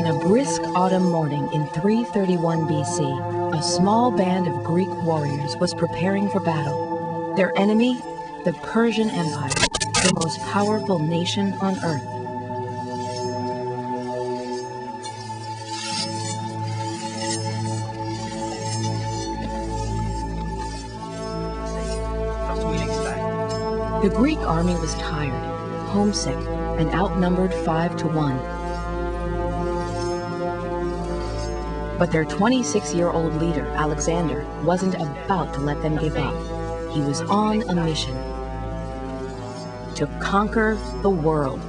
On a brisk autumn morning in 331 BC, a small band of Greek warriors was preparing for battle. Their enemy, the Persian Empire, the most powerful nation on earth. The Greek army was tired, homesick, and outnumbered 5-1. But their 26-year-old leader, Alexander, wasn't about to let them give up. He was on a mission to conquer the world.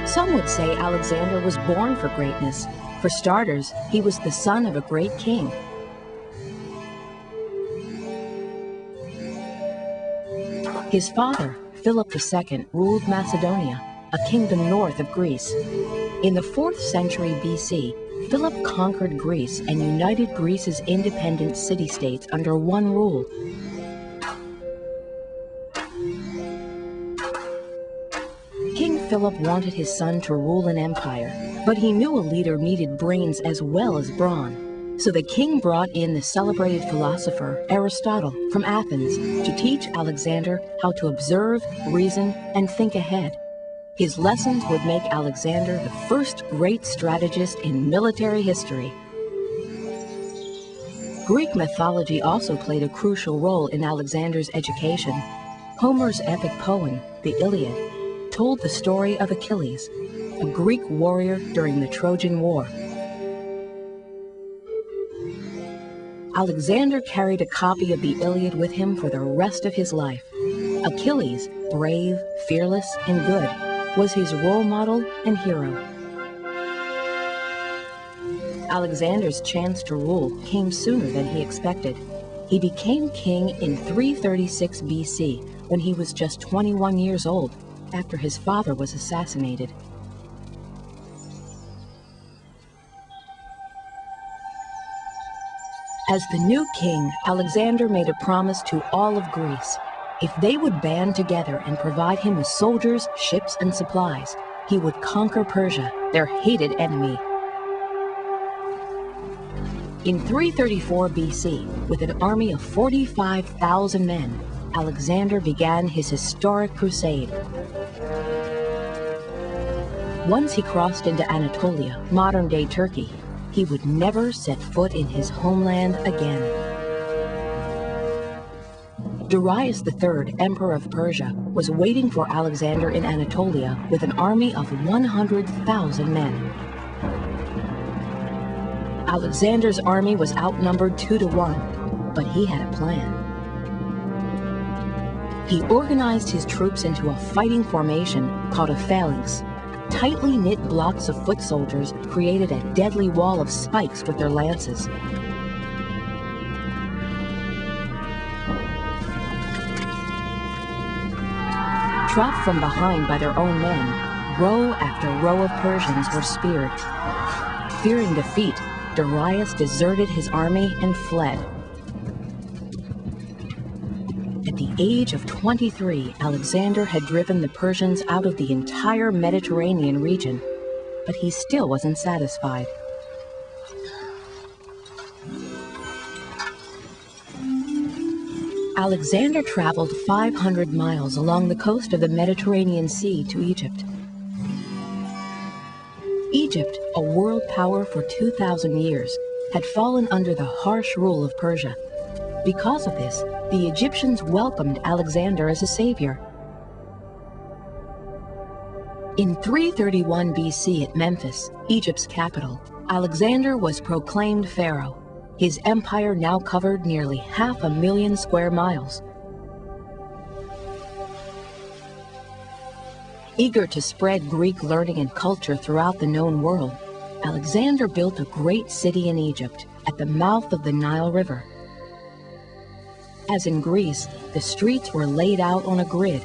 Some would say Alexander was born for greatness. For starters, he was the son of a great king. His father, Philip II, ruled Macedonia, a kingdom north of Greece. In the 4th century BC, Philip conquered Greece and united Greece's independent city-states under one rule. King Philip wanted his son to rule an empire, but he knew a leader needed brains as well as brawn. So the king brought in the celebrated philosopher Aristotle from Athens to teach Alexander how to observe, reason, and think ahead. His lessons would make Alexander the first great strategist in military history. Greek mythology also played a crucial role in Alexander's education. Homer's epic poem, the Iliad, told the story of Achilles, a Greek warrior during the Trojan War. Alexander carried a copy of the Iliad with him for the rest of his life. Achilles, brave, fearless, and good, was his role model and hero. Alexander's chance to rule came sooner than he expected. He became king in 336 BC when he was just 21 years old, after his father was assassinated. As the new king, Alexander made a promise to all of Greece. If they would band together and provide him with soldiers, ships, and supplies, he would conquer Persia, their hated enemy. In 334 BC, with an army of 45,000 men, Alexander began his historic crusade. Once he crossed into Anatolia, modern-day Turkey, he would never set foot in his homeland again. Darius III, Emperor of Persia, was waiting for Alexander in Anatolia with an army of 100,000 men. Alexander's army was outnumbered 2-1, but he had a plan. He organized his troops into a fighting formation called a phalanx. Tightly knit blocks of foot soldiers created a deadly wall of spikes with their lances. Trapped from behind by their own men, row after row of Persians were speared. Fearing defeat, Darius deserted his army and fled. At the age of 23, Alexander had driven the Persians out of the entire Mediterranean region, but he still wasn't satisfied. Alexander traveled 500 miles along the coast of the Mediterranean Sea to Egypt. Egypt, a world power for 2,000 years, had fallen under the harsh rule of Persia. Because of this, the Egyptians welcomed Alexander as a savior. In 331 BC at Memphis, Egypt's capital, Alexander was proclaimed pharaoh. His empire now covered nearly 500,000 square miles. Eager to spread Greek learning and culture throughout the known world, Alexander built a great city in Egypt at the mouth of the Nile River. As in Greece, the streets were laid out on a grid.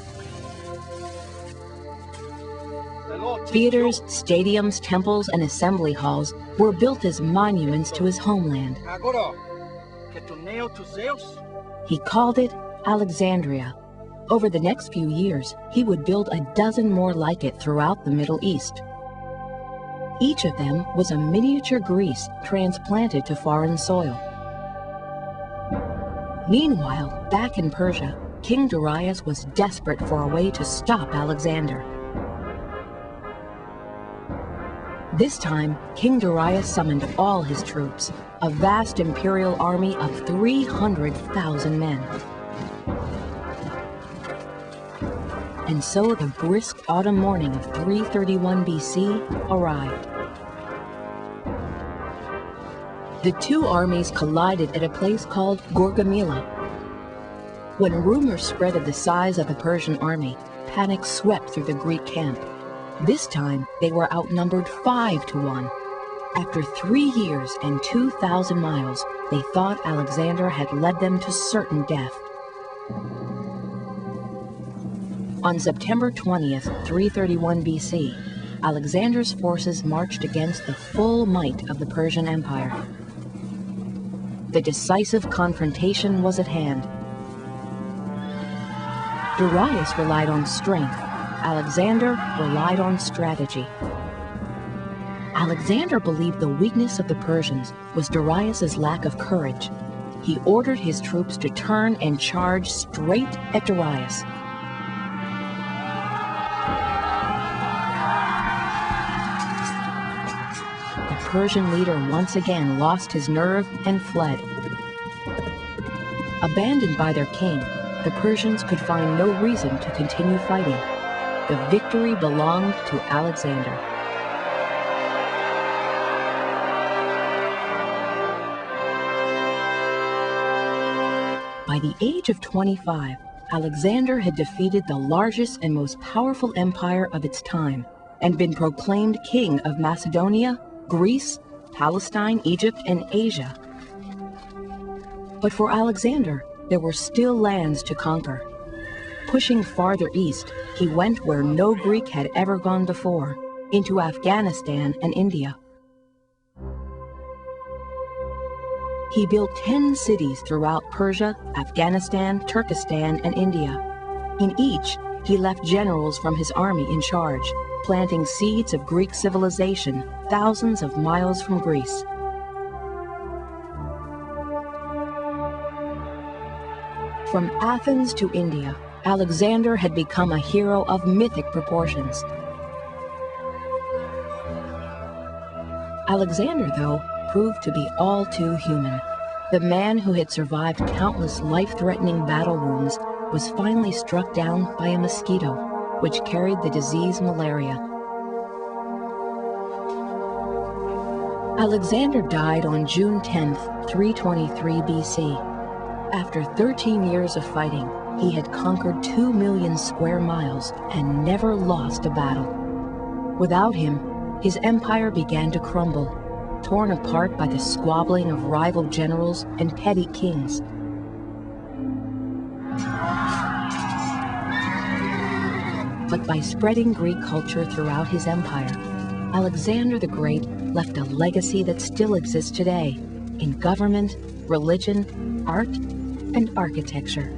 Theaters, stadiums, temples, and assembly halls were built as monuments to his homeland. He called it Alexandria. Over the next few years, he would build a dozen more like it throughout the Middle East. Each of them was a miniature Greece transplanted to foreign soil. Meanwhile, back in Persia, King Darius was desperate for a way to stop Alexander. This time, King Darius summoned all his troops, a vast imperial army of 300,000 men. And so the brisk autumn morning of 331 BC arrived. The two armies collided at a place called Gorgamila. When rumors spread of the size of the Persian army, panic swept through the Greek camp. This time, they were outnumbered 5-1. After 3 years and 2,000 miles, they thought Alexander had led them to certain death. On September 20th, 331 BC, Alexander's forces marched against the full might of the Persian Empire. The decisive confrontation was at hand. Darius relied on strength. Alexander relied on strategy. Alexander believed the weakness of the Persians was Darius's lack of courage. He ordered his troops to turn and charge straight at Darius. The Persian leader once again lost his nerve and fled. Abandoned by their king, the Persians could find no reason to continue fighting. The victory belonged to Alexander. By the age of 25, Alexander had defeated the largest and most powerful empire of its time and been proclaimed king of Macedonia, Greece, Palestine, Egypt, and Asia. But for Alexander, there were still lands to conquer. Pushing farther east, he went where no Greek had ever gone before, into Afghanistan and India. He built 10 cities throughout Persia, Afghanistan, Turkestan, and India. In each, he left generals from his army in charge, planting seeds of Greek civilization thousands of miles from Greece. From Athens to India, Alexander had become a hero of mythic proportions. Alexander, though, proved to be all too human. The man who had survived countless life-threatening battle wounds was finally struck down by a mosquito, which carried the disease malaria. Alexander died on June 10th, 323 BC. After 13 years of fighting, he had conquered 2 million square miles and never lost a battle. Without him, his empire began to crumble, torn apart by the squabbling of rival generals and petty kings. But by spreading Greek culture throughout his empire, Alexander the Great left a legacy that still exists today in government, religion, art, and architecture.